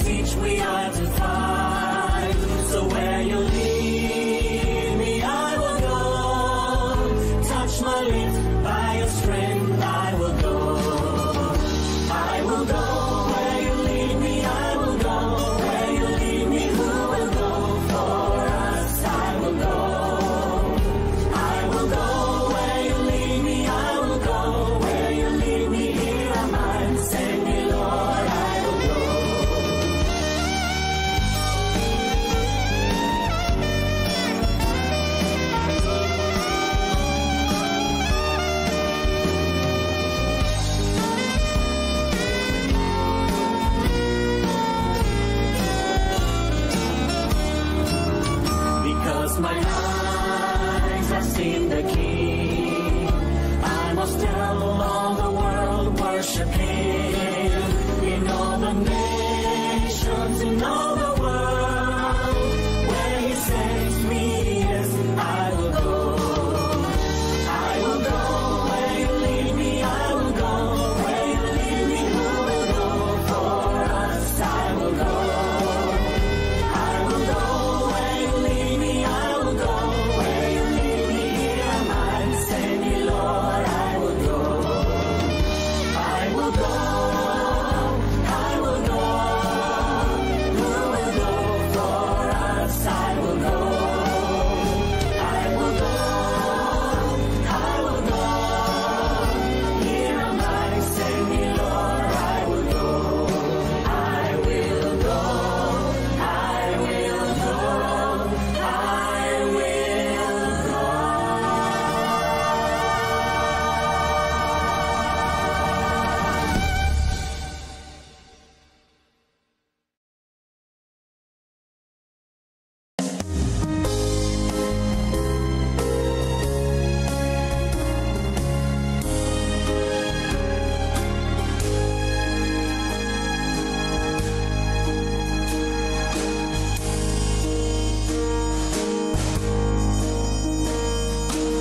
each we are to find. So where you lead me, I will go. Touch my lips, by your strength I will go. I will go where you lead me, I will go. Where you lead me, who will go for us? I will go. I will go where you lead me, I will go. Where you lead me, here am I. Send me, Lord, I will go. Because my eyes have seen the King, I must tell all the world, worship Him. In all the nations, in all the world, where He sends me, yes, I will go. I will go where you lead me, I will go. Where you lead me, who will go for us? I will go. I will go where you lead me, I will go. Where you lead me, here am I. Send me, Lord, I will go. I will go. I will go. Who will go for us? I will go. I will go. I will go. Here am I. Send me, Lord, I will go. I will go. I will go. I will go.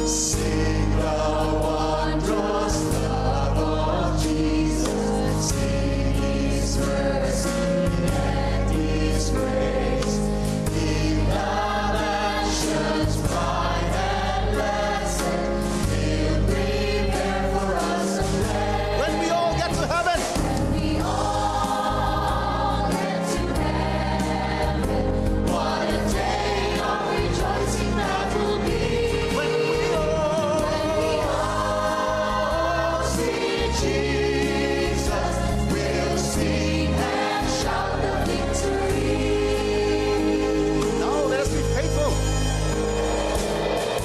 Sing the wondrous love of Jesus. Sing His mercy and His grace. In the mansions bright and blessed, He'll prepare for us a place. When we all get to heaven, We all get to heaven. What a day of rejoicing that will be. when we all See Jesus, we'll sing and shout the victory. now let us be faithful.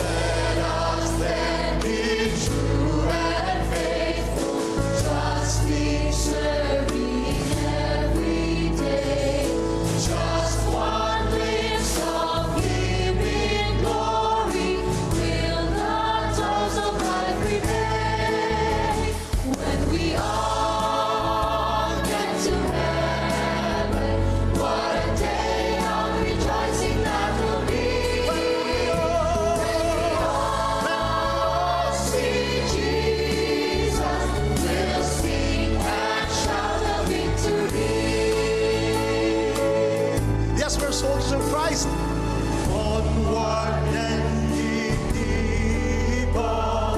Let us then be true and faithful, trusting, serving every day. Just one glimpse of Him in glory will the toils of life repay. When we all get to heaven, what a day of rejoicing that will be. See Jesus, we'll sing and shout the victory. Yes, we're soldiers of Christ. Onward then, ye people,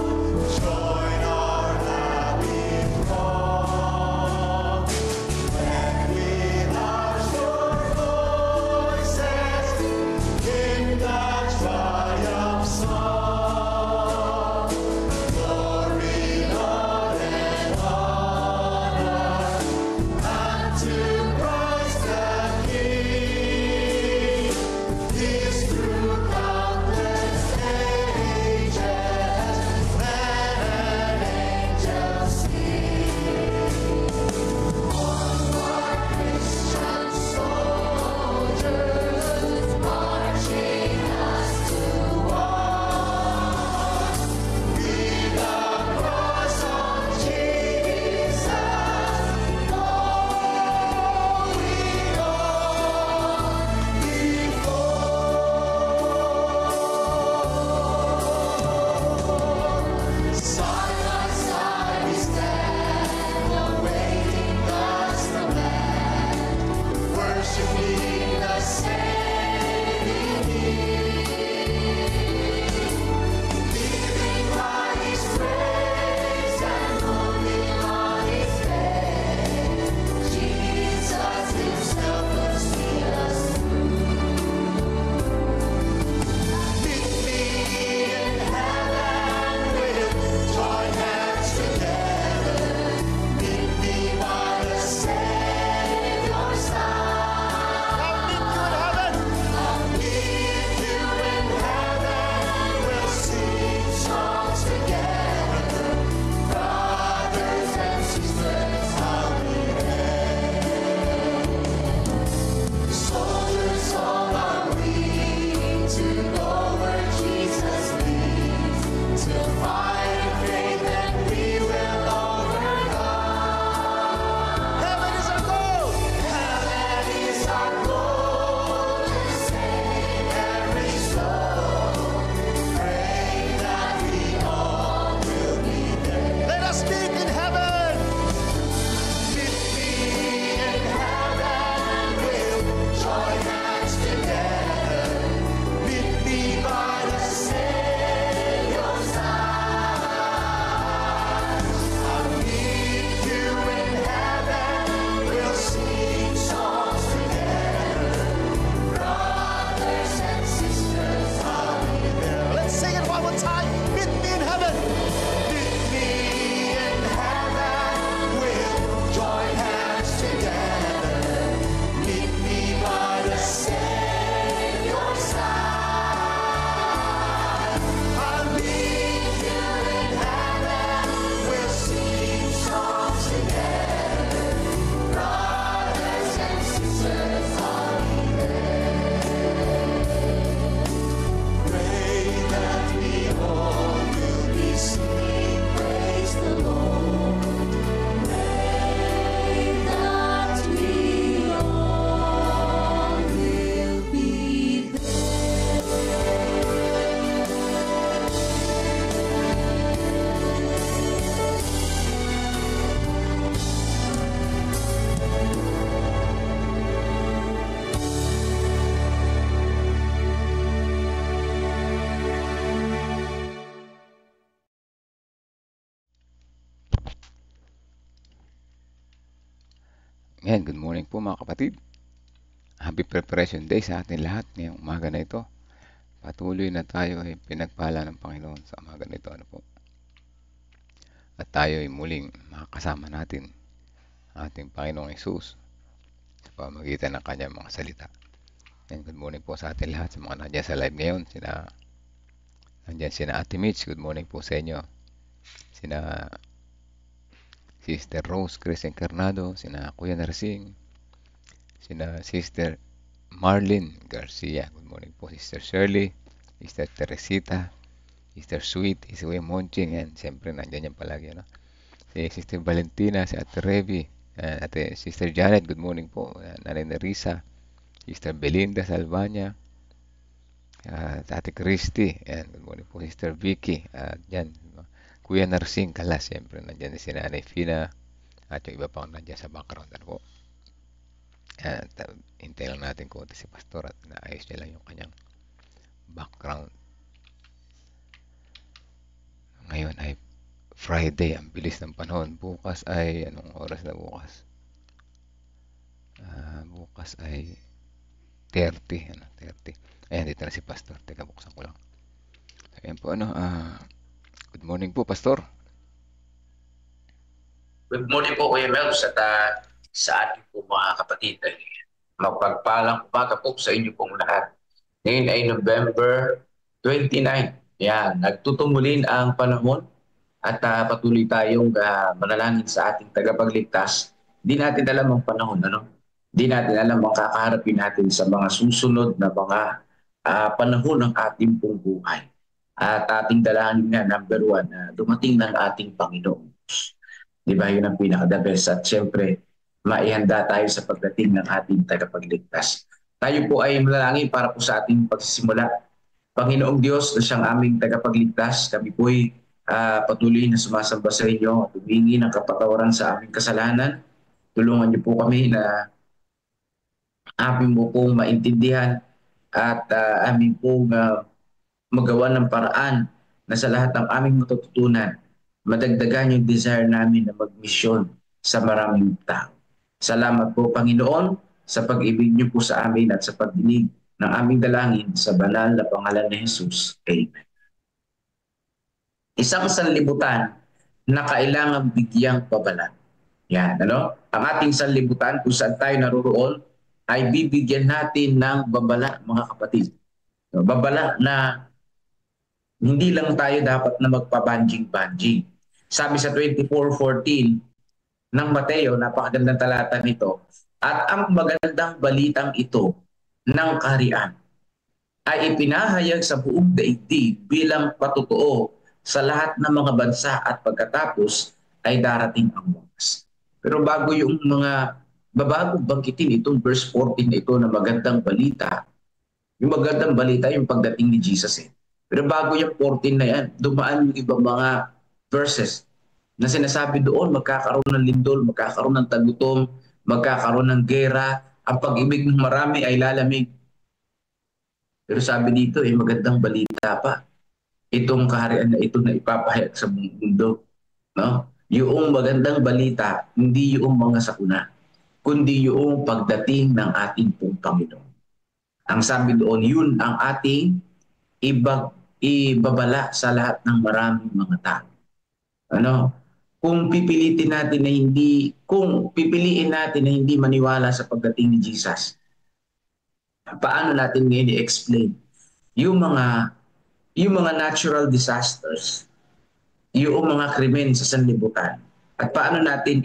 join our happy throng. And with our sure voices, in the triumph song, glory, Lord, and honor unto Christ the King. His through countless Ayan, good morning po mga kapatid. Happy Preparation Day sa atin lahat ngayong umaga na ito. Patuloy na tayo ay pinagpala ng Panginoon sa umaga na ito. Ano po? At tayo ay muling makakasama natin ating Panginoong Hesus sa pamamagitan ng kanyang mga salita. And good morning po sa atin lahat, sa mga nandiyan sa live ngayon. Nandiyan sina Ate Mitch, good morning po sa inyo. Sina Sister Rose Chris Encarnado, sina Kuya Narsing, sina Sister Marlene Garcia, good morning po. Sister Shirley, Sister Teresita, Sister Sweet, Isue Monching, and siyempre nandiyan yan palagi, no? Si Sister Valentina, si Ate Revi, Ate Sister Janet, good morning po. Nanay Nerissa, Sister Belinda Salvania, Ate Christy, and good morning po Sister Vicky, yan, Kuya Narsing Kalas, siyempre nandiyan si Nanay Fina, at yung iba pang nandiyan sa background, ano po. At hintay lang natin kung si Pastor at naayos niya lang yung kanyang background. Ngayon ay Friday, ang bilis ng panahon. Bukas ay, anong oras na bukas? Bukas ay 30. 30. Ayan, dito na si Pastor. Teka, buksan ko lang. Ayan po, good morning po, Pastor. Good morning po, Kuya Melvs, at sa ating po mga kapatid. Magpagpalang umaga po sa inyo pong lahat. Ngayon ay November 29. Yan, nagtutumulin ang panahon at patuloy tayong manalangin sa ating tagapagligtas. Di natin alam ang panahon, ano? Di natin alam ang kakaharapin natin sa mga susunod na mga panahon ng ating pong buhay. At ating dalangin nga, number 1, dumating ng ating Panginoon. Di ba, yun ang pinaka-the best. At syempre, maihanda tayo sa pagdating ng ating tagapagligtas. Tayo po ay manalangin para po sa ating pagsisimula. Panginoong Diyos na siyang aming tagapagligtas, kami po ay patuloy na sumasamba sa inyo at humingi ng kapatawaran sa aming kasalanan. Tulungan niyo po kami na amin mo pong maintindihan at amin pong magawa ng paraan na sa lahat ng aming matututunan, madagdagan yung desire namin na magmisyon sa maraming tao. Salamat po, Panginoon, sa pag-ibig niyo po sa amin at sa pagdinig ng aming dalangin sa banal na pangalan ni Jesus. Amen. Isang sanlibutan na kailangang bigyang babala. Yan, ano? Ang ating sanlibutan kung saan tayo naroroon ay bibigyan natin ng babala, mga kapatid. Babala na hindi lang tayo dapat na magpabanjing-banjing. Sabi sa 24:14 ng Mateo, napakagandang talata nito, at ang magandang balitang ito ng kaharian ay ipinahayag sa buong daigdig bilang patotoo sa lahat ng mga bansa at pagkatapos ay darating ang wakas. Pero bago bangkitin itong verse 14 na ito na magandang balita, yung magandang balita yung pagdating ni Jesus. Pero bago yung 14 na yan, dumaan yung ibang mga verses na sinasabi doon, magkakaroon ng lindol, magkakaroon ng tagutom, magkakaroon ng gera, ang pag-ibig ng marami ay lalamig. Pero sabi dito, magandang balita pa. Itong kaharian na ito na ipapahayag sa mundo. No? Yung magandang balita, hindi yung mga sakuna, kundi yung pagdating ng ating pong Panginoon. Ang sabi doon, yun ang ating ibabala sa lahat ng maraming mga tao. Ano? Kung pipiliin natin na hindi maniwala sa pagdating ni Jesus, paano natin ngayon i-explain yung mga natural disasters, yung mga krimen sa sanlibutan, at paano natin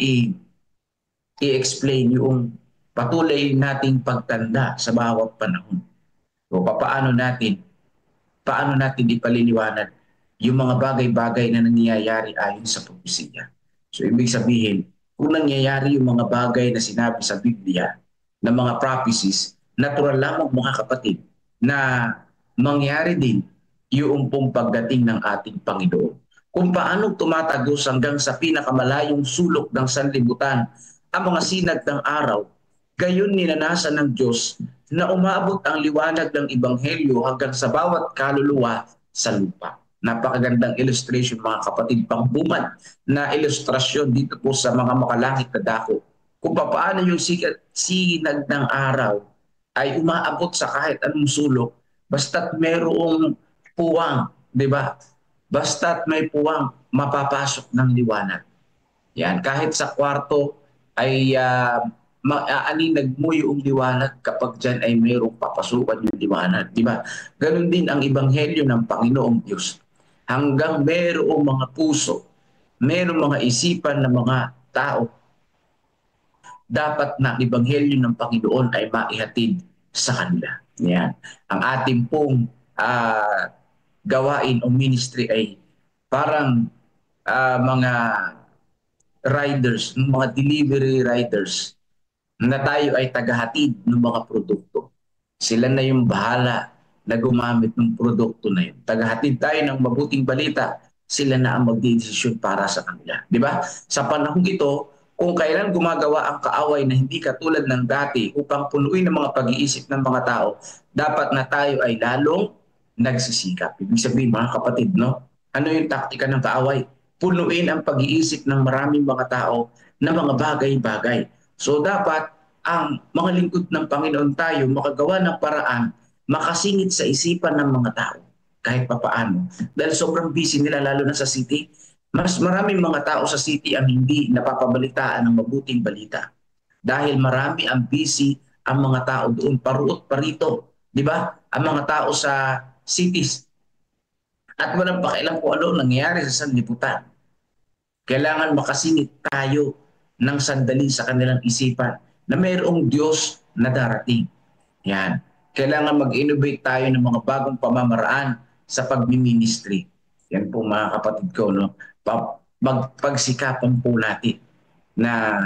i-explain yung patuloy nating pagtanda sa bawat panahon? O paano natin ipaliliwanag yung mga bagay-bagay na nangyayari ayon sa propesya? So ibig sabihin, kung nangyayari yung mga bagay na sinabi sa Biblia, na mga prophecies, natural lamang mga kapatid na mangyari din yung pong pagdating ng ating Panginoon. Kung paano tumatagos hanggang sa pinakamalayong sulok ng sanlibutan ang mga sinag ng araw, gayon ninanasan ng Diyos na umabot ang liwanag ng Ebanghelyo hanggang sa bawat kaluluwa sa lupa. Napakagandang illustration mga kapatid, pangbuman na ilustrasyon dito po sa mga makalangit na dako kung paano yung sinag ng araw ay umaabot sa kahit anong sulok, basta't mayroong puwang, di ba? Basta't may puwang, mapapasok ng liwanag. Yan, kahit sa kwarto ay maaninag mo yung liwanag kapag dyan ay mayroong papasukan yung liwanag, di ba? Ganon din ang ebanghelyo ng Panginoong Diyos. Hanggang mayroong mga puso, mayroong mga isipan ng mga tao, dapat na ebanghelyo ng Panginoon ay maihatid sa kanila. Yan. Ang ating pong gawain o ministry ay parang mga riders, mga delivery riders na tayo ay tagahatid ng mga produkto. Sila na yung bahala na gumamit ng produkto na yun. Tagahatid tayo ng mabuting balita, sila na ang magdedesisyon para sa kanila. Di ba? Sa panahon ito, kung kailan gumagawa ang kaaway na hindi katulad ng dati upang punuin ang mga pag-iisip ng mga tao, dapat na tayo ay lalong nagsisikap. Ibig sabihin, mga kapatid, no? Ano yung taktika ng kaaway? Punuin ang pag-iisip ng maraming mga tao na mga bagay-bagay. So dapat ang mga lingkod ng Panginoon tayo makagawa ng paraan, makasingit sa isipan ng mga tao kahit papaano. Dahil sobrang busy nila lalo na sa city. Mas maraming mga tao sa city ang hindi napapabalitaan ng mabuting balita. Dahil marami ang busy ang mga tao doon, paruot parito. Di ba? Ang mga tao sa cities. At walang pakialam kung ano nangyayari sa sanlibutan. Kailangan makasingit tayo ng sandali sa kanilang isipan na mayroong Diyos na darating. Yan. Kailangan mag-innovate tayo ng mga bagong pamamaraan sa pagmiministry. Yan po mga kapatid ko, no? Magpagsikapan po natin na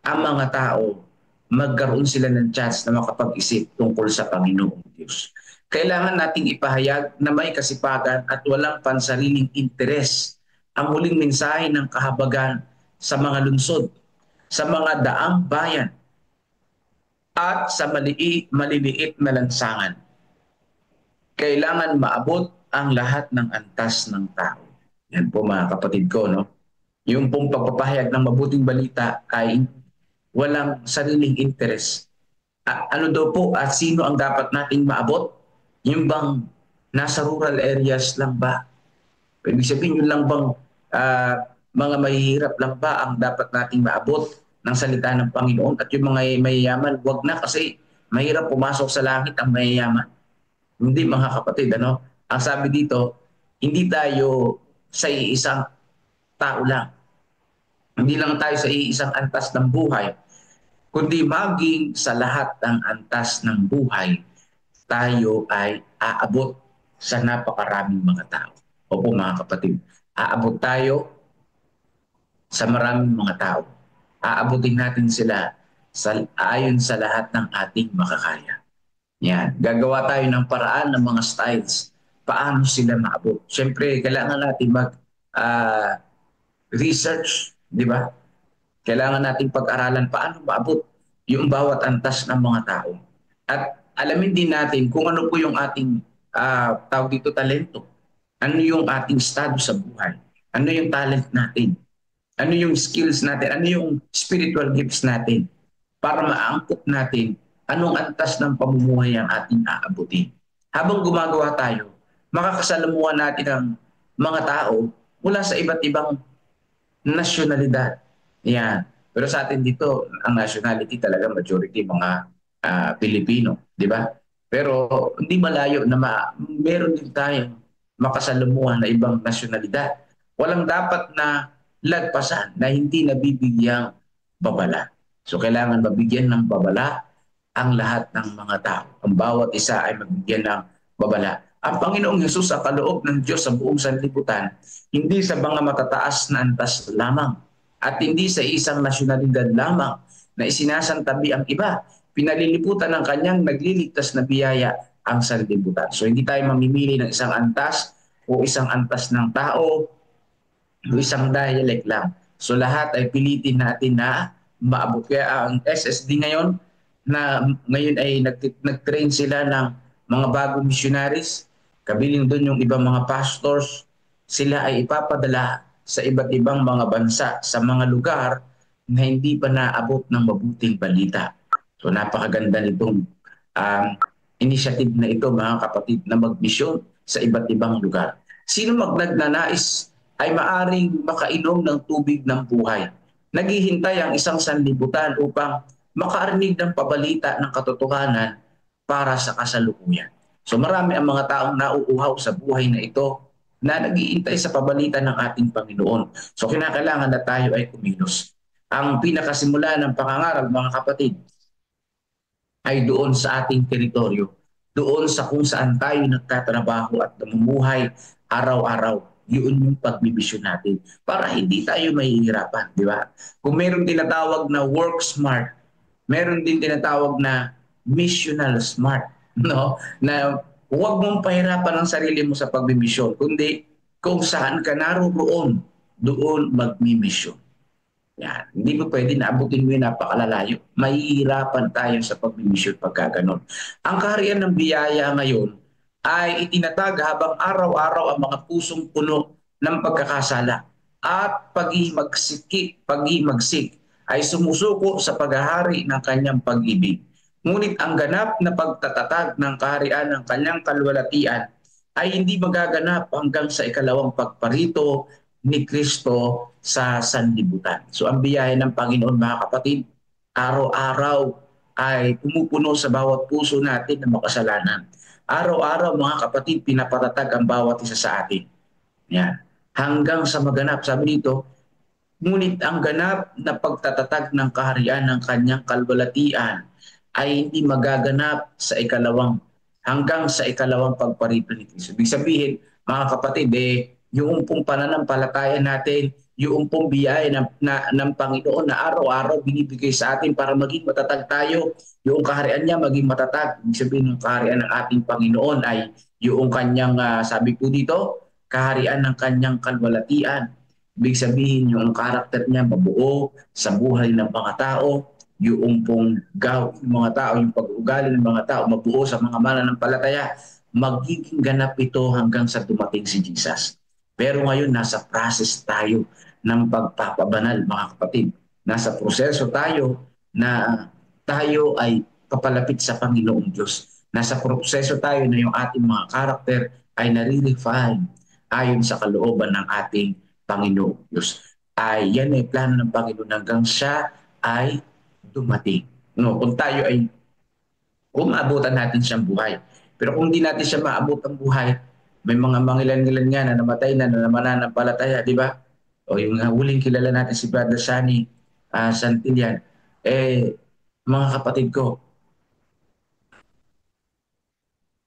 ang mga tao magkaroon sila ng chance na makapag-isip tungkol sa Panginoong Diyos. Kailangan nating ipahayag na may kasipagan at walang pansariling interes ang huling mensahe ng kahabagan sa mga lungsod, sa mga daang bayan, at sa maliliit na lansangan. Kailangan maabot ang lahat ng antas ng tao. Yan po mga kapatid ko, no? Yung pong pagpapahayag ng mabuting balita ay walang sariling interes. Ano daw po at sino ang dapat nating maabot? Yung bang nasa rural areas lang ba? Ibig sabihin yun lang bang mga mahihirap lang ba ang dapat nating maabot ng salita ng Panginoon? At yung mga mayayaman, wag na kasi mahirap pumasok sa langit ang mayayaman. Hindi mga kapatid, ano? Ang sabi dito, hindi tayo sa iisang tao lang. Hindi lang tayo sa iisang antas ng buhay, kundi maging sa lahat ng antas ng buhay, tayo ay aabot sa napakaraming mga tao. Opo mga kapatid, aabot tayo sa maraming mga tao. Aabutin natin sila ayon sa lahat ng ating makakaya. Yan. Gagawa tayo ng paraan ng mga styles. Paano sila maabot? Siyempre, kailangan natin mag-research, di ba? Kailangan natin pag-aralan paano maabot yung bawat antas ng mga tao. At alamin din natin kung ano po yung ating tawag dito talento. Ano yung ating estado sa buhay? Ano yung talent natin? Ano yung skills natin? Ano yung spiritual gifts natin? Para maangkop natin anong antas ng pamumuhay ang ating aabutin. Habang gumagawa tayo, makakasalamuhan natin ang mga tao mula sa iba't ibang nasyonalidad. Yan. Pero sa atin dito, ang nationality talaga majority mga Pilipino, di ba? Pero hindi malayo na meron din tayong makasalamuhan na ibang nasyonalidad. Walang dapat na lagpasan na hindi nabibigyang babala. So kailangan mabigyan ng babala ang lahat ng mga tao. Ang bawat isa ay mabigyan ng babala. Ang Panginoong Hesus sa kaloob ng Diyos sa buong sanlibutan, hindi sa mga matataas na antas lamang at hindi sa isang nasyonalidad lamang na isinasantabi ang iba. Pinaliliputan ng kanyang nagliligtas na biyaya ang sanlibutan. So hindi tayo mamimili ng isang antas o isang antas ng tao o isang dialect lang. So lahat ay pilitin natin na maabot. Kaya ang SSD ngayon ay nag-train sila ng mga bagong missionaries. Kabiling doon yung ibang mga pastors. Sila ay ipapadala sa iba't ibang mga bansa, sa mga lugar na hindi pa naabot ng mabuting balita. So napakaganda nitong initiative na ito, mga kapatid, na magmisyon sa iba't ibang lugar. Sino magnanais ay maaring makainom ng tubig ng buhay. Naghihintay ang isang sanlibutan upang makarinig ng pabalita ng katotohanan para sa kasalukuyan. So marami ang mga taong nauuhaw sa buhay na ito na naghihintay sa pabalita ng ating Panginoon. So kinakailangan na tayo ay kumilos. Ang pinakasimula ng pangangaral, mga kapatid, ay doon sa ating teritoryo, doon sa kung saan tayo nagtatrabaho at namumuhay araw-araw. Yun yung pagbibisyon natin para hindi tayo mahihirapan, di ba? Kung meron tinatawag na work smart, meron din tinatawag na missional smart, no? Na huwag mong pahirapan ang sarili mo sa pagbimisyon, kundi kung saan ka naroon, doon magmimisyon. Yan. Hindi mo pwede na abutin mo yung napakalalayo. Mahihirapan tayo sa pagmimisyon pagka ganun. Ang kaharian ng biyaya ngayon ay itinatag habang araw-araw ang mga pusong puno ng pagkakasala at paghihimagsik ay sumusuko sa paghahari ng kanyang pag-ibig. Ngunit ang ganap na pagtatatag ng kaharian ng kanyang kalwalatian ay hindi magaganap hanggang sa ikalawang pagparito ni Kristo sa sanlibutan. So ang biyaya ng Panginoon, mga kapatid, araw-araw ay pumupuno sa bawat puso natin ng makasalanan. Araw-araw, mga kapatid, pinapatatag ang bawat isa sa atin. Yan. Hanggang sa maganap, sabi dito, ngunit ang ganap na pagtatatag ng kaharian ng kanyang kalwalatian ay hindi magaganap sa hanggang sa ikalawang pagparito ni Kristo. Ibig sabihin, mga kapatid, yung pong pananampalataya natin, yung pong biyaya ng Panginoon na araw-araw binibigay sa atin para maging matatag tayo, yung kaharian niya maging matatag. Ibig sabihin ng kaharian ng ating Panginoon ay yung kanyang, sabi ko dito, kaharian ng kanyang kalwalatian. Ibig sabihin yung karakter niya mabuo sa buhay ng mga tao, yung pong gawin ng mga tao, yung pag-ugali ng mga tao mabuo sa mga mananampalataya, magiging ganap ito hanggang sa dumating si Jesus. Pero ngayon, nasa process tayo ng pagpapabanal, mga kapatid. Nasa proseso tayo na tayo ay papalapit sa Panginoong Diyos. Nasa proseso tayo na yung ating mga karakter ay nare-refine ayon sa kalooban ng ating Panginoong Diyos. Yan ay plano ng Panginoon hanggang siya ay dumating. No, kung tayo ay maabutan natin siyang buhay. Pero kung di natin siya maabot ang buhay, may mga mangilan-ngilan nga na namatay na mananampalataya, di ba? O yung huling kilala natin si Brother Sani Santillan. Mga kapatid ko,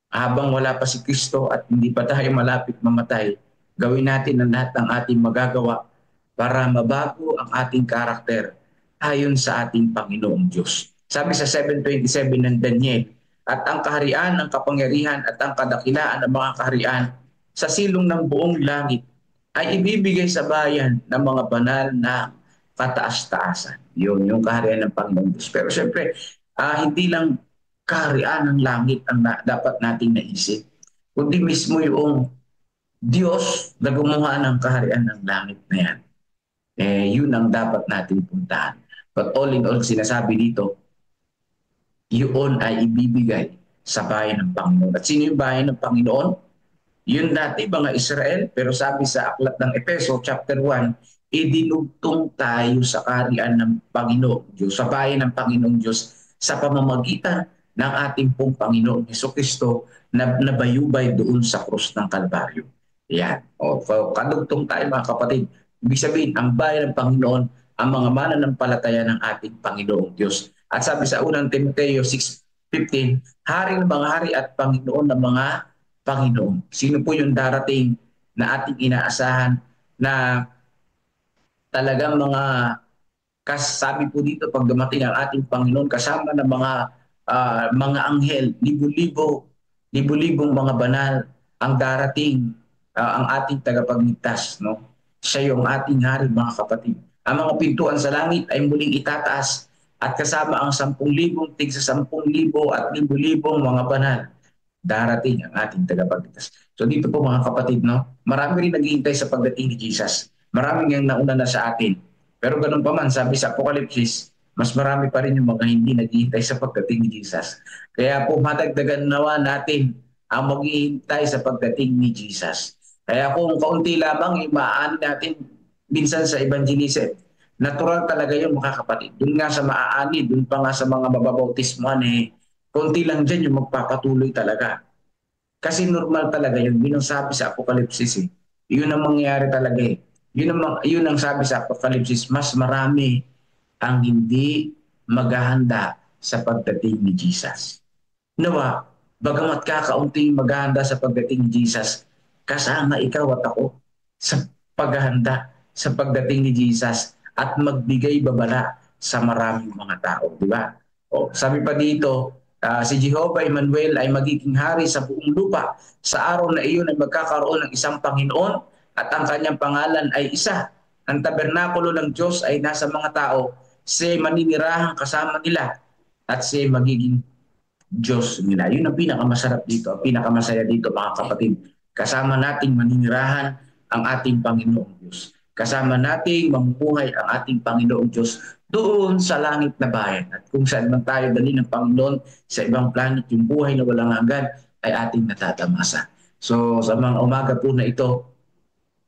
habang wala pa si Kristo at hindi pa tayo malapit mamatay, gawin natin ang lahat ng ating magagawa para mabago ang ating karakter ayon sa ating Panginoong Diyos. Sabi sa 7:27 ng Daniel, at ang kaharian, ang kapangyarihan at ang kadakilaan ng mga kaharian sa silong ng buong langit ay ibibigay sa bayan ng mga banal na kataas-taasan. Yun, yung kaharian ng Panginoong Diyos. Pero siyempre, hindi lang kaharian ng langit ang dapat nating naisip, kundi mismo yung Diyos na gumawa ng kaharian ng langit na yan. Yun ang dapat natin puntahan. But all in all, sinasabi dito, yun ay ibibigay sa bayan ng Panginoon. At sino yung bayan ng Panginoon? Yun dati, mga Israel, pero sabi sa aklat ng Efeso, chapter 1, idinugtong tayo sa kaharian ng Panginoon Diyos, sa bayan ng Panginoong Diyos, sa pamamagitan ng ating pong Panginoon Jesucristo na nabayubay doon sa krus ng Kalbaryo. Yan. Kadugtong tayo, mga kapatid. Ibig sabihin, ang bayan ng Panginoon, ang mga mananampalataya ng ating Panginoong Diyos. At sabi sa unang Timoteo 6:15, hari ng mga hari at Panginoon ng mga Panginoon. Sino po yung darating na ating inaasahan na talagang sabi po dito, pag dumating ang ating Panginoon, kasama ng mga anghel, libo-libong mga banal, ang darating, ang ating tagapagligtas. No? Siya yung ating hari, mga kapatid. Ang mga pintuan sa langit ay muling itataas at kasama ang 10,000, tig sa 10,000 at libo-libong mga banal, darating ang ating tagapagligtas. So dito po, mga kapatid, no? Marami rin naghihintay sa pagdating ni Jesus. Marami ngang nauna na sa atin. Pero ganun pa man, sabi sa Apokalipsis, mas marami pa rin yung mga hindi naghihintay sa pagdating ni Jesus. Kaya po madagdagan nawa natin ang maghihintay sa pagdating ni Jesus. Kaya kung kaunti lamang yung maaani natin minsan sa evangelism, natural talaga yung mga kapatid. Doon nga sa maaani, doon pa nga sa mga mababautismuhan, kaunti lang dyan yung magpapatuloy talaga. Kasi normal talaga yun. Yun ang sabi sa Apokalipsis. Yun ang mangyayari talaga . Yun ang sabi sa Apokalipsis, mas marami ang hindi maghahanda sa pagdating ni Jesus. Nawa, bagamat kakaunting maghahanda sa pagdating ni Jesus, kasama ikaw at ako sa paghahanda sa pagdating ni Jesus at magbigay babala sa maraming mga tao, di ba? Sabi pa dito, si Jehovah Emmanuel ay magiging hari sa buong lupa. Sa araw na iyon ay magkakaroon ng isang Panginoon at ang kanyang pangalan ay isa. Ang tabernakulo ng Diyos ay nasa mga tao. Siya maninirahan kasama nila at siya magiging Diyos nila. Yun ang pinakamasarap dito, ang pinakamasaya dito mga kapatid. Kasama nating maninirahan ang ating Panginoong Diyos. Kasama nating mamubuhay ang ating Panginoong Diyos doon sa langit na bayan. At kung saan man tayo dali ng Panginoon sa ibang planet, yung buhay na walang hanggan ay ating natatamasa. So sa mga umaga po na ito,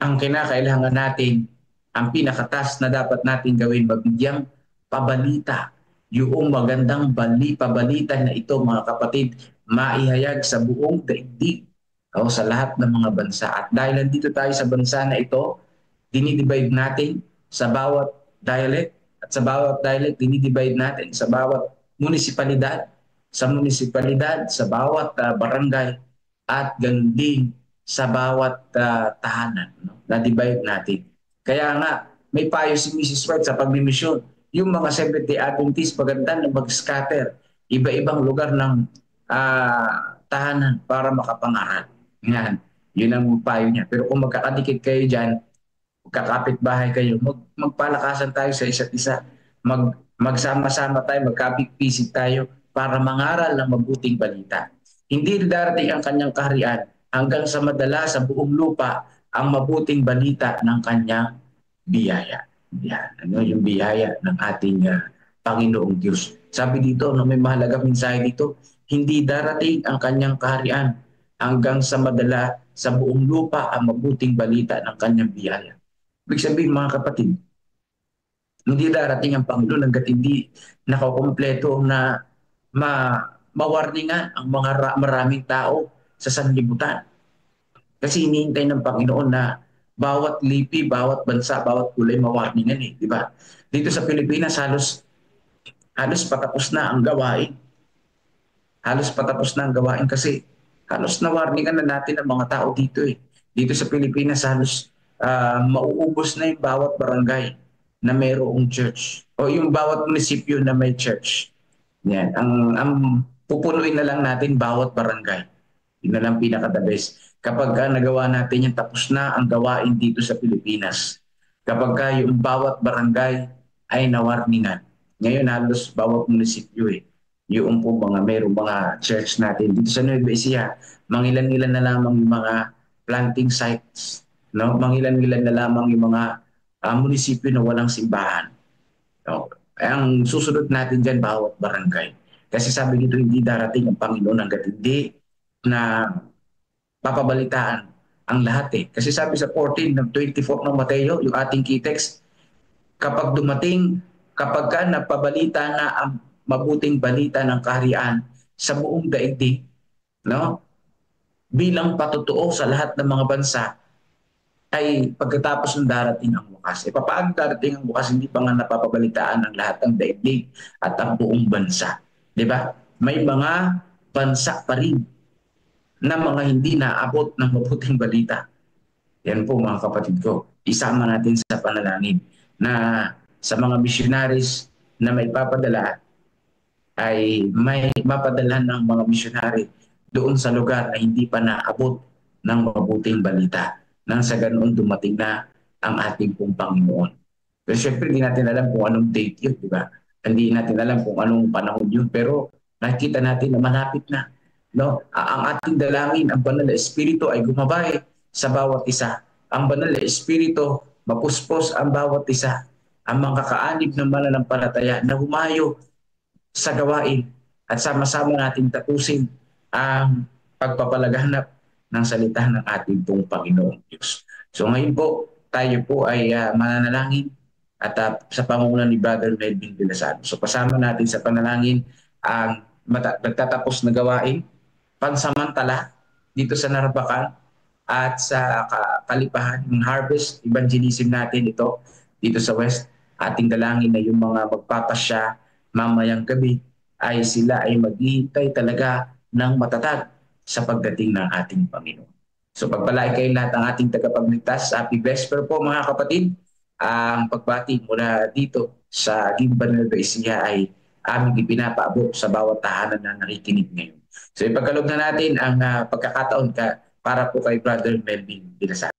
ang kinakailangan natin, ang pinakatas na dapat natin gawin, mabigyang pabalita. Yung magandang pabalita na ito mga kapatid, maihayag sa buong daigdig o sa lahat ng mga bansa. At dahil nandito tayo sa bansa na ito, dinidivide natin sa bawat dialect. At sa bawat dialect, dinidivide natin sa bawat munisipalidad, sa bawat barangay, at ganun din sa bawat tahanan. Na-divide natin. Kaya nga, may payo si Mrs. White sa pagmimisyon. Yung mga Seventh-day Adventists, maganda na mag-scatter iba-ibang lugar ng tahanan para makapangaral. Yan. Yun ang payo niya. Pero kung magkakadikit kayo dyan, magkakapit bahay kayo, magpalakasan tayo sa isa't isa. Magsama-sama tayo, magkapit-pisig tayo para mangaral ng mabuting balita. Hindi darating ang kanyang kaharian hanggang sa madala sa buong lupa ang mabuting balita ng kanyang biyaya. Yan. Ano yung biyaya ng ating Panginoong Diyos. Sabi dito, may mahalaga mensahe dito, hindi darating ang kanyang kaharian hanggang sa madala sa buong lupa ang mabuting balita ng kanyang biyaya. Ibig sabihin mga kapatid, hindi darating ang Panginoon hanggat hindi nakakompleto na mawarningan ang mga maraming tao sa sanlibutan. Kasi hinihintay ng Panginoon na bawat lipi, bawat bansa, bawat kulay mawarningan di ba? Dito sa Pilipinas halos patapos na ang gawain. Halos patapos na ang gawain kasi halos nawarningan na natin ang mga tao dito Dito sa Pilipinas halos mauubos na yung bawat barangay na mayroong church o yung bawat munisipyo na may church. Yan. Ang pupunuin na lang natin bawat barangay. Yun na lang pinaka-the best. Kapag nagawa natin yan, tapos na ang gawain dito sa Pilipinas. Kapag yung bawat barangay ay nawarningan. Ngayon halos bawat munisipyo yung po mayroong mga church natin. Dito sa Nueva Ecija, mangilan-ilan na lamang yung mga planting sites. No? Mangilan-ilan na lamang yung mga munisipyo na walang simbahan. No? Ang susunod natin dyan, bawat barangay. Kasi sabi dito, hindi darating ang Panginoon hanggat hindi na papabalitaan ang lahat Kasi sabi sa 14:24 ng Mateo, yung ating key text, kapag ka napabalita na ang mabuting balita ng kaharian sa buong daigdig, no? Bilang patotoo sa lahat ng mga bansa, ay pagkatapos ng darating ang wakas. Papaano darating ang wakas, hindi pa nga napapabalitaan ang lahat ng daigdig at ang buong bansa. Di ba? May mga bansa pa rin na mga hindi naabot ng mabuting balita. Yan po mga kapatid ko. Isama natin sa panalangin na sa mga missionaries na may papadala ay may mapadala ng mga missionary doon sa lugar na hindi pa naabot ng mabuting balita. Nang sa ganoon dumating na ang ating pong Panginoon. Pero syempre hindi natin alam kung anong date yun, di ba? Hindi natin alam kung anong panahon yun, pero nakita natin na malapit na. No? Ang ating dalangin, ang banal na Espiritu ay gumabay sa bawat isa. Ang banal na Espiritu, mapuspos ang bawat isa. ang mga kakaanib ng mananampalataya na humayo sa gawain at sama-sama nating tapusin ang pagpapalaganap ng salita ng ating pong Panginoong Diyos. So ngayon po, tayo po ay mananalangin at sa pangunguna ni Brother Melvin Vilasano. So kasama natin sa panalangin ang nagtatapos na gawain, pansamantala dito sa Narbacan at sa Kalipahan, yung harvest evangelism natin ito dito sa West. Ating dalangin na yung mga magpapasya mamayang gabi ay sila ay maghihintay talaga ng matatag sa pagdating ng ating Panginoon. So pagpalain kayo lahat ng ating tagapagligtas. Happy Vesper po mga kapatid. Ang pagbati mula dito sa Gimba Nueva Ecija ay aming ipinapaabot sa bawat tahanan na nakikinig ngayon. So ipagkaloob na natin ang pagkakataon para po kay Brother Melvin Vilasano.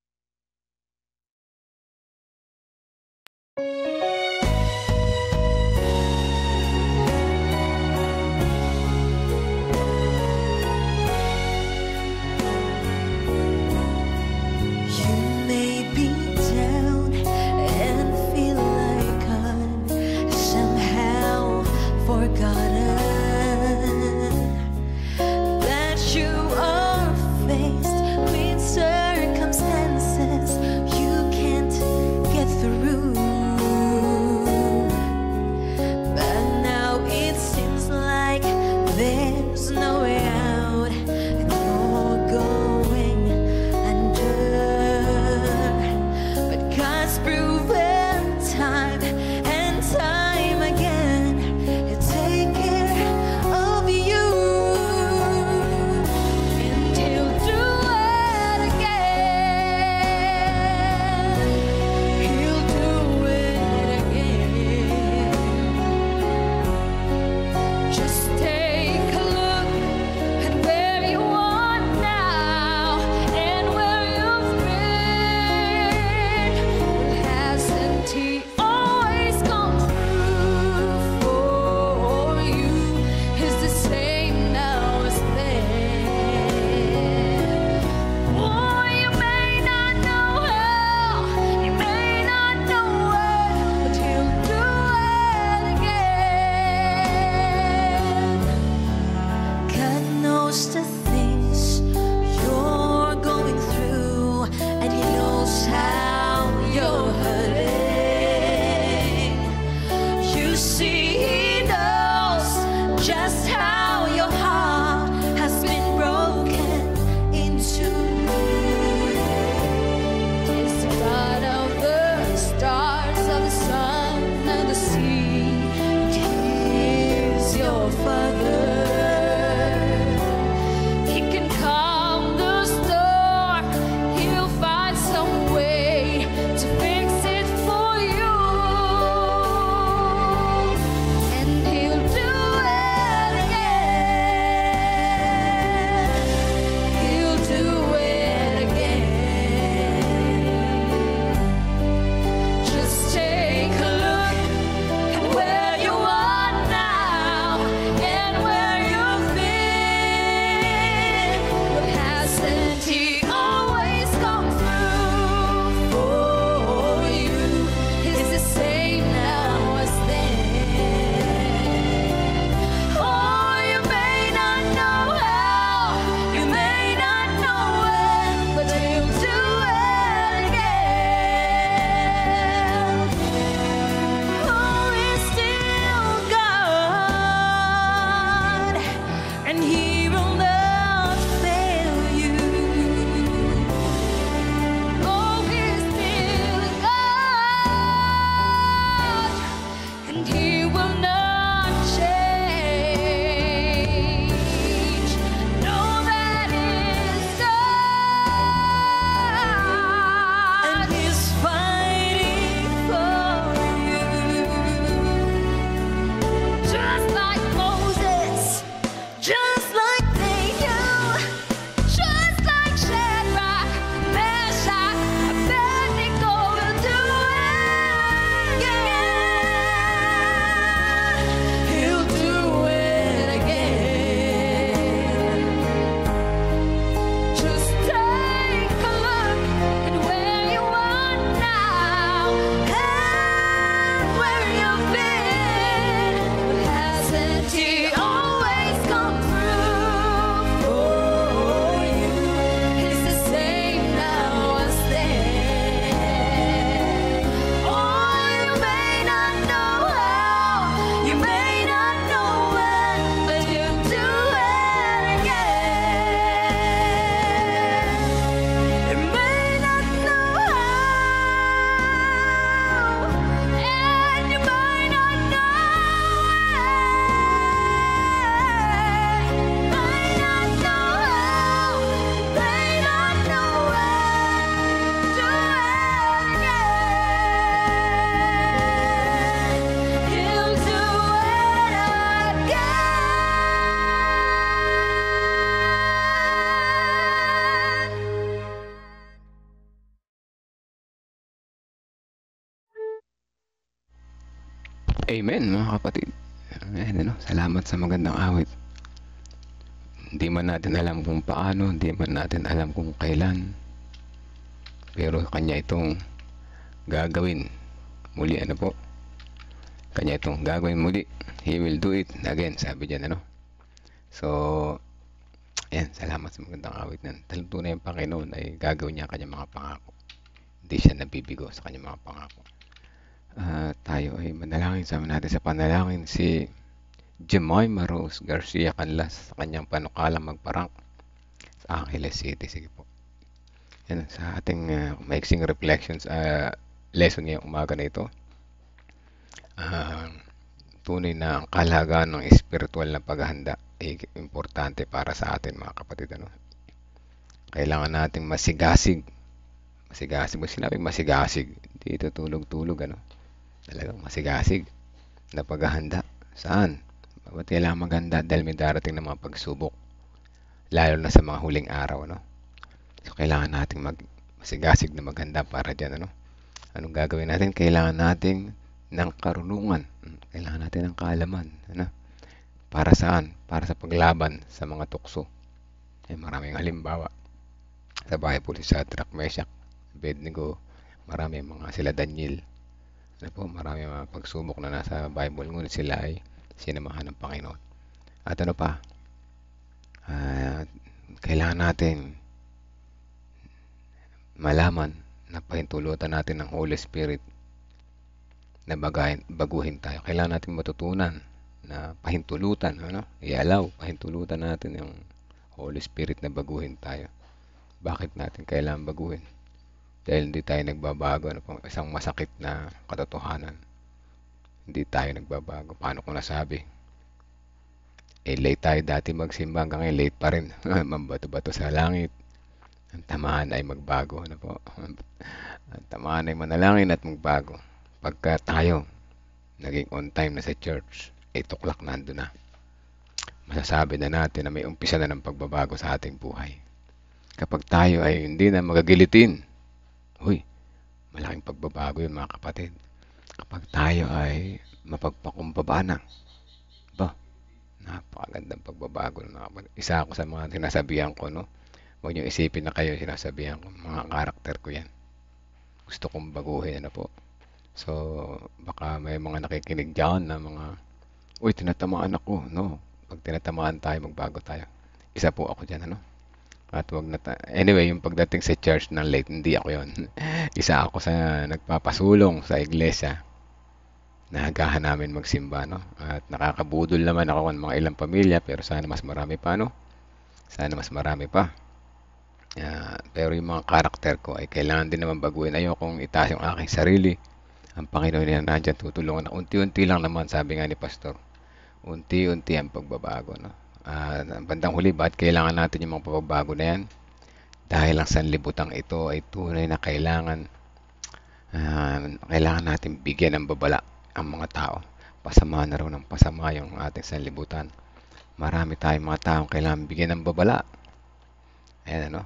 Amen mga kapatid. Ayan, ano, salamat sa magandang awit. Hindi man natin alam kung paano, hindi man natin alam kung kailan, pero kanya itong gagawin muli, ano po, kanya itong gagawin muli. He will do it again, sabi dyan, ano. So ayan, salamat sa magandang awit nan. Talang tunay ang Panginoon ay gagawin niya kanyang mga pangako. Hindi siya nabibigo sa kanyang mga pangako. Tayo ay manalangin. Sama natin sa panalangin si Jemima Rose Garcia Canlas sa kanyang panukalang magparang sa Angeles City. Sige po. Yan, sa ating maiksing reflections lesson ngayong umaga na ito. Tunay na ang kahalagaan ng espiritual na paghahanda ay importante para sa atin mga kapatid. Ano? Kailangan nating masigasig. Masigasig. Mo sinabing masigasig. Hindi ito tulog-tulog. Ano? Talagang masigasig na paghahanda. Saan? Ba't kailangan maghanda? Dahil may darating na mga pagsubok. Lalo na sa mga huling araw. Ano? So, kailangan nating masigasig na maghanda para dyan. Ano? Anong gagawin natin? Kailangan nating ng karunungan. Kailangan natin ng kaalaman. Ano? Para saan? Para sa paglaban sa mga tukso. Maraming halimbawa. Sa Bible, sa Shadrach, Meshach, Abednego, marami mga sila Daniel. Ano po, marami mga pagsubok na nasa Bible, ngunit sila ay sinamahan ng Panginoon. At ano pa? Kailangan natin malaman na pahintulutan natin ng Holy Spirit na baguhin tayo. Kailangan natin matutunan na pahintulutan, ano? I-allow, pahintulutan natin yung Holy Spirit na baguhin tayo. Bakit natin kailangan baguhin? Dahil hindi tayo nagbabago. Ano pong isang masakit na katotohanan. Hindi tayo nagbabago. Paano ko nasabi? Late tayo dati magsimba, hanggang ngayon late pa rin. Mambato-bato sa langit. Ang tamaan ay magbago. Ano po? Ang tamaan ay manalangin at magbago. Pagka tayo naging on time na sa church, 8 o'clock nandun na. Masasabi na natin na may umpisa na ng pagbabago sa ating buhay. Kapag tayo ay hindi na magagilitin, malaking pagbabago yun mga kapatid. Kapag tayo ay mapagpakumbaba na, napakagandang pagbabago mga kapatid. Isa ako sa mga sinasabihan ko, no? Huwag niyo isipin na kayo sinasabihan ko. Mga karakter ko yan. Gusto kong baguhin, ano po. So, baka may mga nakikinig dyan na mga, tinatamaan ako. No, pag tinatamaan tayo, magbago tayo. Isa po ako dyan, ano? At wag na anyway, yung pagdating sa church ng late, hindi ako yon. Isa ako sa nagpapasulong sa iglesia. Nahagahan namin magsimba, no? At nakakabudol naman ako ng mga ilang pamilya, pero sana mas marami pa, no? Sana mas marami pa. Pero yung mga karakter ko ay kailangan din naman baguhin. Ayokong itaas yung aking sarili. Ang Panginoon niya nandiyan, tutulungan na. Unti-unti lang naman, sabi nga ni Pastor. Unti-unti ang pagbabago, no? Bandang huli, bakit kailangan natin yung mga pagbabago na yan? Dahil ang sanlibutang ito ay tunay na kailangan natin bigyan ng babala ang mga tao. Pasama na raw ng pasama yung ating sanlibutan. Marami tayong mga taong kailangan bigyan ng babala. Ayan, ano?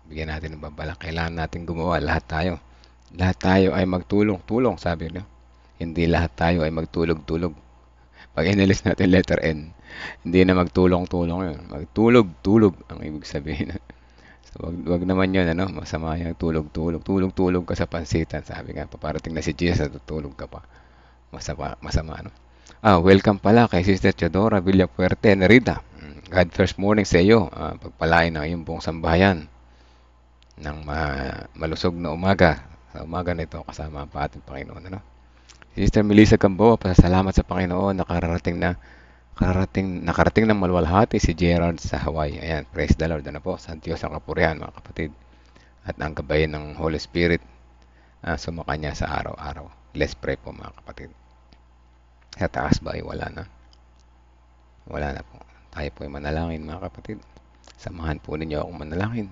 Bigyan natin ng babala. Kailangan natin gumawa. Lahat tayo ay magtulong-tulong, sabi niyo. Hindi lahat tayo ay magtulog-tulog. Pag inalis natin letter N, hindi na magtulong-tulong yun. Magtulog-tulog ang ibig sabihin. So, wag naman yun, ano? Masama yung tulog-tulog. Tulog-tulog ka sa pansitan. Sabi nga, paparating na si Jesus, tutulog ka pa. Masama, ano? Welcome pala kay Sister Teodora Villapuerte Nerida. God first morning sa iyo. Pagpalain ng iyong buong sambahayan ng malusog na umaga. Sa umaga nito, kasama pa ating Panginoon, ano? Sister Melissa Gamboa, pasasalamat sa Panginoon, nakarating ng maluwalhati si Gerard sa Hawaii. Ayan, praise the Lord. Ano po, sa Diyos ang kapurihan, mga kapatid. At ang gabayan ng Holy Spirit sumakanya sa araw-araw. Let's pray po, mga kapatid. Sa taas ba ay wala na? Wala na po. Tayo po ay manalangin, mga kapatid. Samahan po ninyo akong manalangin.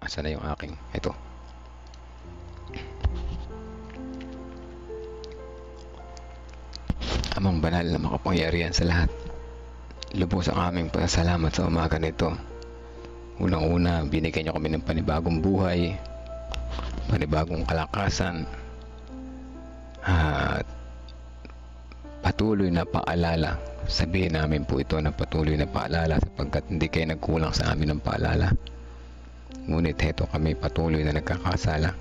Asa na yung aking? Ito. Amang banal na makapangyarihan sa lahat. Lubos ang aming pasalamat sa umaga nito. Unang-una, binigyan niyo kami ng panibagong buhay. panibagong kalakasan at patuloy na paalala. Sabihin namin po ito na patuloy na paalala sapagkat hindi kayo nagkulang sa amin ng paalala. Ngunit heto kami patuloy na nagkakasala.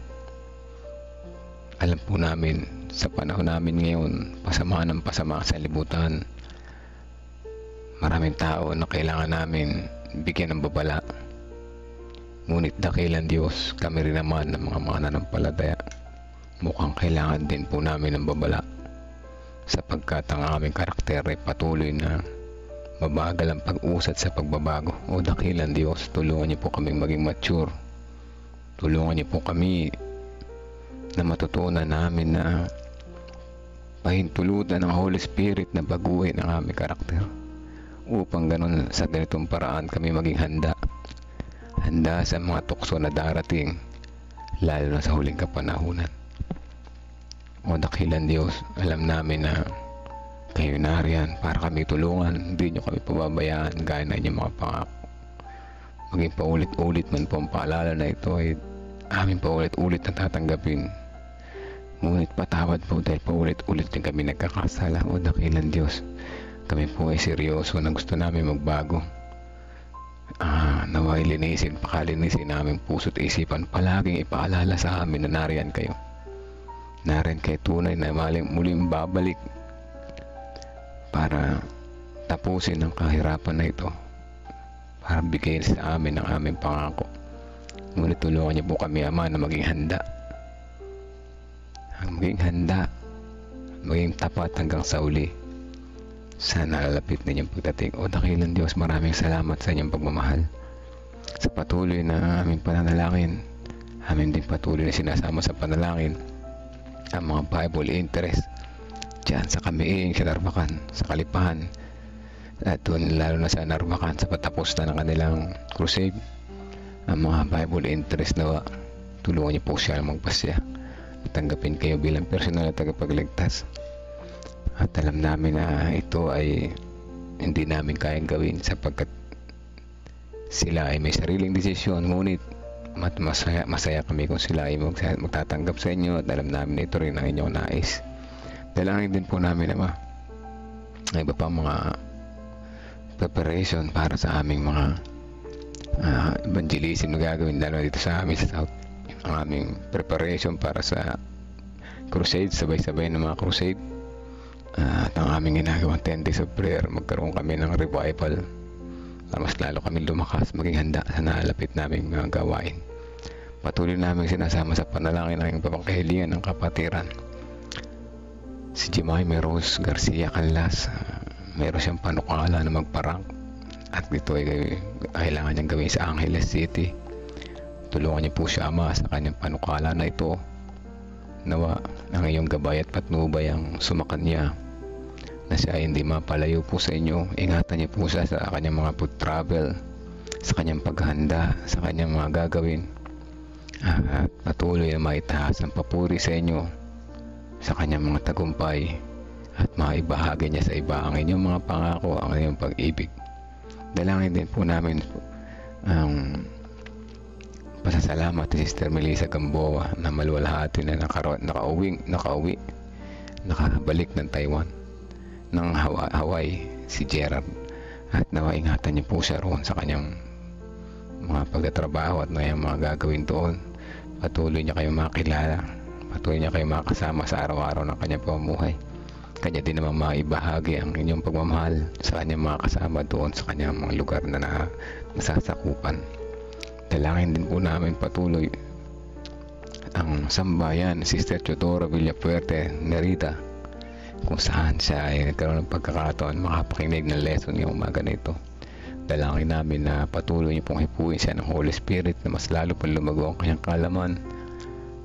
Alam po namin sa panahon namin ngayon, pasama ng pasama sa libutan. Maraming tao na kailangan namin bigyan ng babala. Ngunit dakilan Diyos, kami rin naman ng mga mananampalataya. Mukhang kailangan din po namin ng babala. Sapagkat ang aming karakter ay patuloy na mabagal ang pag-usad sa pagbabago. O dakilan Diyos, tulungan niyo po kaming maging mature. Tulungan niyo po kami na matutunan namin na pahintulutan ng Holy Spirit na baguhin ang aming karakter. Upang ganun sa ganitong paraan kami maging handa. Handa sa mga tukso na darating, lalo na sa huling kapanahunan. O dakilan Diyos, alam namin na kayo nariyan para kami tulungan. Hindi nyo kami pababayaan gaya na inyong mga pangako. Maging paulit-ulit man po ang paalala na ito ay amin paulit-ulit na tatanggapin. Ngunit patawad po dahil paulit-ulit din kami nagkakasala. O dakilan Diyos, kami po ay seryoso na gusto namin magbago. Naway linisin, pakalinisin namin puso't isipan. Palaging ipaalala sa amin na nariyan kayo. Nariyan kayo tunay na muling babalik para tapusin ang kahirapan na ito, para bigyan sa amin ang aming pangako. Ngunit tulungan niyo po kami, Ama, na maging handa. Maging handa, maging tapat hanggang sa uli sa nalalapit ninyong pagdating. O dakilan Diyos, maraming salamat sa inyong pagmamahal. Sa patuloy na aming pananalangin, amin din patuloy na sinasama sa panalangin ang mga Bible interest dyan sa Kamiing, sa Narvacan, sa Kalipahan, at doon lalo na sa Narvacan sa patapos na ng kanilang crusade. Ang mga Bible interest na tulungan niyo po siya magpasya at tanggapin kayo bilang personal na tagapagligtas. At alam namin na ito ay hindi namin kayang gawin sapagkat sila ay may sariling desisyon, ngunit masaya kami kung sila ay magtatanggap sa inyo at alam namin ito rin ang inyong nais. Dalangin din po namin, Ama, na iba pang mga preparation para sa aming mga evangelism na gagawin lalo dito sa amin sa South. Ang aming preparation para sa crusade, sabay-sabay ng mga crusade, at ang aming ginagawang 10 days of prayer, magkaroon kami ng revival para mas lalo kami lumakas, maging handa sa nalalapit naming mga gawain. Patuloy namin sinasama sa panalangin ng pagkakahilingan ng kapatiran. Si Jemima Rose Garcia Canlas, mayroon siyang panukala na magparang at ito ay kailangan niyang gawin sa Angeles City. Tulungan niyo po siya, Ama, sa kanyang panukala na ito. Nawa ang iyong gabay at patnubay ang sumakan niya na siya ay hindi mapalayo po sa inyo. Ingatan niyo po siya sa kanyang mga food travel, sa kanyang paghanda, sa kanyang mga gagawin, at patuloy na maitaas ang papuri sa inyo sa kanyang mga tagumpay at maibahagi niya sa iba ang inyong mga pangako, ang inyong pag-ibig. Dalangin din po namin ang pasasalamat ni Sister Melissa Gamboa na maluwalhati na nakabalik ng Taiwan, ng Hawaii, si Gerard, at nawa ingatan niyo po siya roon sa kanyang mga pagtatrabaho at mga gagawin doon. Patuloy niya kayo makilala, patuloy niya kayo makasama sa araw-araw ng kanyang pamumuhay. Kanya din naman maibahagi ang inyong pagmamahal sa kanyang mga kasama doon sa kanyang mga lugar na nasasakupan. Dalangin din po namin patuloy ang sambayan Sister Teodora Villafuerte Nerita, kung saan siya ay nagkaroon ng pagkakataon makapakinig ng lesson ngayong umaga na ito. Dalangin namin na patuloy niyo pong hipuin siya ng Holy Spirit na mas lalo pang lumago ang kanyang kaalaman,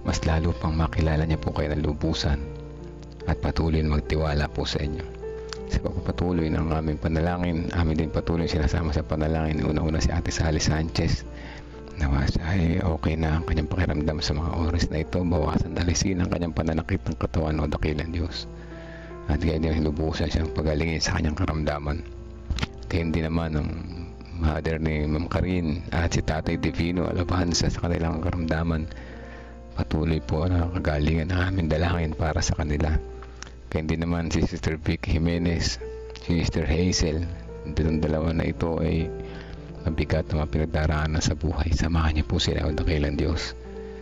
mas lalo pang makilala niya po kayo ng lubusan, at patuloy na magtiwala po sa inyo. Sa pagpapatuloy ng aming panalangin, amin din patuloy sinasama sa panalangin una-una si Ate Sally Sanchez. Nawa siya ay okay na ang kanyang pakiramdam sa mga oras na ito, bawasan dalisin ang kanyang pananakit ng katawan, o dakilan Diyos, at kaya din hinubusan siyang pagalingin sa kanyang karamdaman. Kaya hindi naman ang mother ni Ma'am Karin at si Tatay Divino Alabanza sa kanilang karamdaman, patuloy po na kagalingan ng aming dalangin para sa kanila. Kaya hindi naman si Sister Vicky Jimenez, si Sister Hazel, itong dalawa na ito ay mabigat na mga pinagdaraanan sa buhay. Samahan niyo po sila o dakilang Diyos.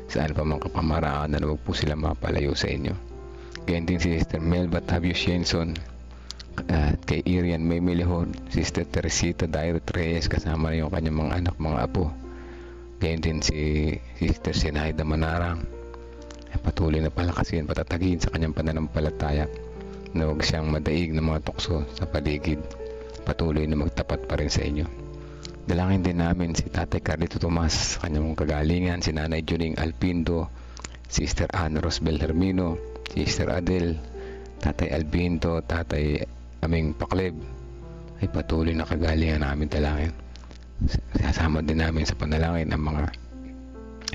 Saan pa mga kapamaraan na huwag po sila mapalayo sa inyo. Ganyan din si Sister Melba Tavius Shenson, at kay Irian May Milihon, Sister Teresita Dairet Reyes, kasama na yung kanyang mga anak, mga apo. Ganyan din si Sister Sinaida Manarang, patuloy na palakasin, patatagin sa kanyang pananampalataya na huwag siyang madaig ng mga tukso sa paligid. Patuloy na magtapat pa rin sa inyo. Dalangin din namin si Tatay Carlito Tomas, kanyang kagalingan, si Nanay Juning Alpindo, Sister Anne Rosbel Hermino, Sister Adel, Tatay Albinto, Tatay Aming Pakleb, ay patuloy na kagalingan namin dalangin. Sasama din namin sa panalangin ang mga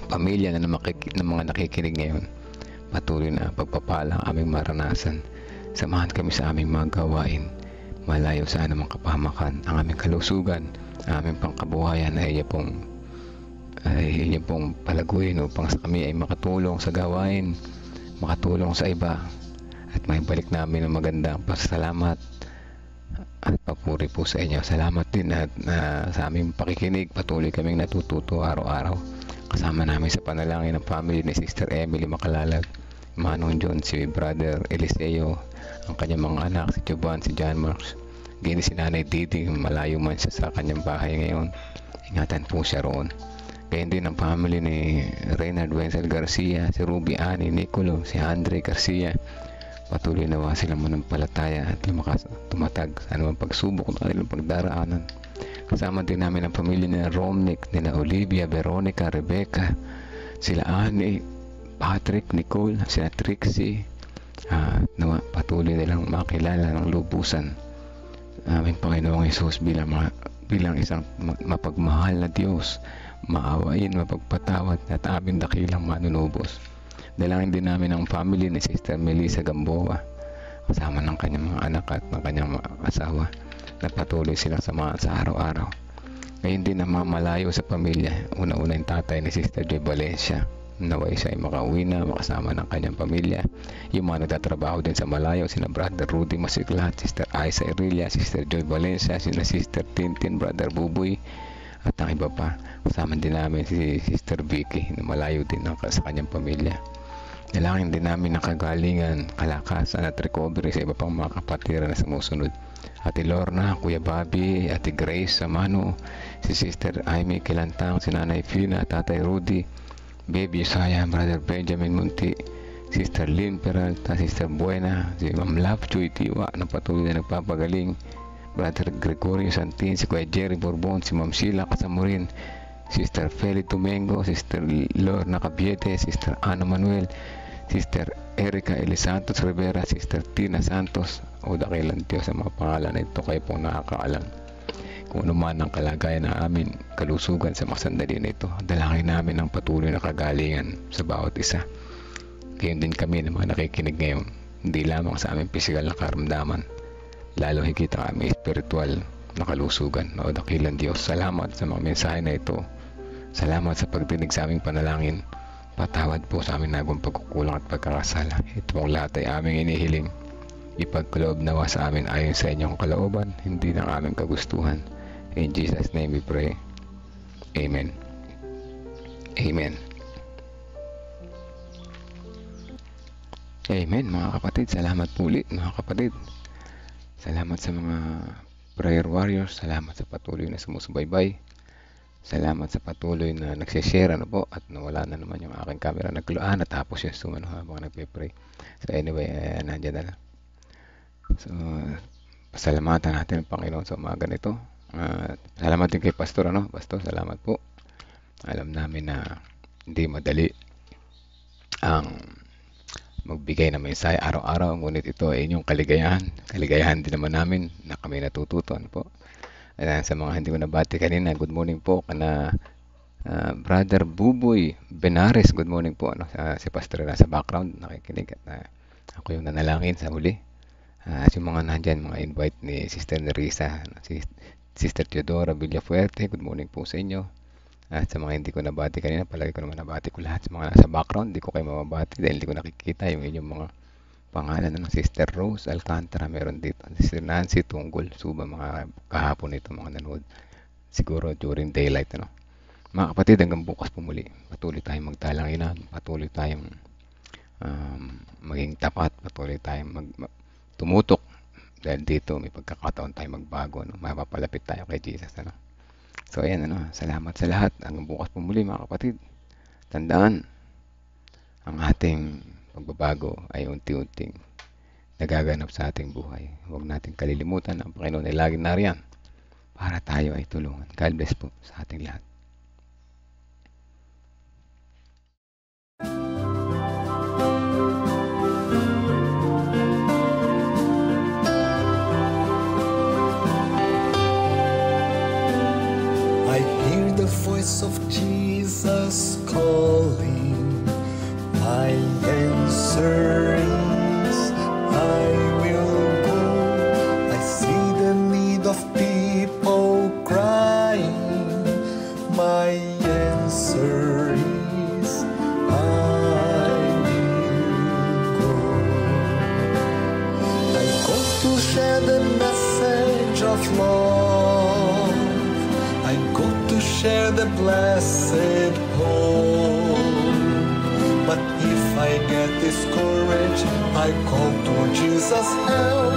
pamilya na mga nakikinig ngayon. Patuloy na pagpapala ang aming maranasan. Samahan kami sa aming mga gawain, malayo sa anumang kapahamakan, ang aming kalusugan, ang aming pangkabuhayan ay iya pong palaguin upang sa kami ay makatulong sa gawain, makatulong sa iba, at maibalik namin ang magandang pasasalamat at papuri po sa inyo. Salamat din at sa aming pakikinig. Patuloy kaming natututo araw-araw. Kasama namin sa panalangin ng family ni Sister Emily Makalalag, Manong John, si Brother Eliseo, ang kanyang mga anak, si Jovan, si John Marks, gini si Nanay Didi, malayo man siya sa kanyang bahay ngayon. Ingatan po siya roon. Gayun din ang family ni Reynard Wenzel Garcia, si Ruby Annie Nicolo, si Andre Garcia. Patuloy nawa silang manampalataya at tumatag sa anumang pagsubok na kanilang pagdaraanan. Kasama din namin ang pamilya ni Romnick, nila Olivia, Veronica, Rebecca, sila Annie, Patrick, Nicole, sila Trixie. Nawa patuloy nilang makilala ng lubusan aming Panginoong Hesus bilang isang mapagmahal na Diyos, maawain, mapagpatawad at aming dakilang manunubos. Dalangin din namin ang family ni Sister Melissa Gamboa, kasama ng kanyang mga anak at ng kanyang mga asawa, na patuloy silang samahan sa araw-araw. Ngayon din ang mga malayo sa pamilya, una-una yung tatay ni Sister Joy Valencia, naway siya ay makauwi na, makasama ng kanyang pamilya. Yung mga nagtatrabaho din sa malayo, sina Brother Rudy Masiklat, Sister Aiza Irilia, Sister Joy Valencia, sina Sister Tintin, Brother Buboy, at ang iba pa. Kasama din namin si Sister Vicky na malayo din sa kanyang pamilya. Dalangin din namin ang kagalingan, kalakasan at recovery sa iba pang mga kapatiran na sumusunod. Ate Lorna, Kuya Bobby, Ate Grace Samano, si Sister Amy Kilantang, si Nanay Fina, Tatay Rudy, Baby Isaya, Brother Benjamin Munti, Sister Lynn Peralta, Sister Buena, si Ma'am Lovejoy Tiwa na patuloy na nagpapagaling, Brother Gregorio Santin, si Kuya Jerry Borbon, si Ma'am Sheila Kasamurin, Sister Feli Tumengo, Sister Lorna Cabiete, Sister Ana Manuel, Sister Erica Elisantos Rivera, Sister Tina Santos. O dakilang Diyos sa mga pangalan na ito, kayo pong nakakaalam kung ano man ang kalagayan na amin kalusugan sa mga sandali na ito. Dalangin namin ang patuloy na kagalingan sa bawat isa. Gayon din kami na mga nakikinig ngayon, hindi lamang sa aming pisikal na karamdaman, lalo higit ang aming espiritual na kalusugan. O dakilang Diyos, salamat sa mga mensahe na ito. Salamat sa pagdinig sa aming panalangin. Patawad po sa aming nagawang pagkukulang at pagkakasala. Ito ang lahat ay aming inihiling. Ipagkaloob nawa sa amin ayon sa inyong kalooban, hindi ng aming kagustuhan. In Jesus' name we pray. Amen. Amen. Amen mga kapatid. Salamat po ulit mga kapatid. Salamat sa mga prayer warriors. Salamat sa patuloy na sumusubaybay. Salamat sa patuloy na nagsishare po at nawala na naman yung aking camera. Nagkulaan at tapos yung zoom habang nagpe-pray. So anyway, nandiyan na lang. So, pasalamatan natin ang Panginoon sa umaga nito. Salamat din kay Pastor, Pastor, salamat po. Alam namin na hindi madali ang magbigay ng mensahe araw-araw, ngunit ito ay inyong kaligayahan. Kaligayahan din naman namin na kami natututuan po. Sa mga hindi ko nabati kanina, good morning po kana Brother Buboy Benares, good morning po. Si Pastor na sa background nakikinig at ako yung nanalangin sa huli. Yung mga nandyan, mga invite ni Sister Nerissa, si Sister Teodora Villafuerte, good morning po sa inyo. At sa mga hindi ko nabati kanina, palagi ko naman nabati ko lahat sa mga nasa background. Hindi ko kayo mababati dahil hindi ko nakikita yung inyong mga pangalan. Ano, Sister Rose Alcantara, meron dito. Sister Nancy Tunggol, Suba, mga kahapon ito, mga nanood. Siguro during daylight, ano. Mga kapatid, hanggang bukas po muli. Patuloy tayong magtalanginan, patuloy tayong maging tapat, patuloy tayong tumutok. Dahil dito may pagkakataon tayo magbago, no? Mapapalapit tayo kay Jesus, ano. So ayan, ano, salamat sa lahat. Hanggang bukas po muli, mga kapatid. Tandaan, ang ating pagbabago ay unti-unting nagaganap sa ating buhay. Huwag nating kalilimutan ang Panginoon ay laging nariyan para tayo ay tulungan. God bless po sa ating lahat. I hear the voice of Jesus calling. My answer is I will go. I see the need of people crying. My answer is I will go. I go to share the message of love. I go to share the blessed hope. But if I get discouraged, I call to Jesus' help.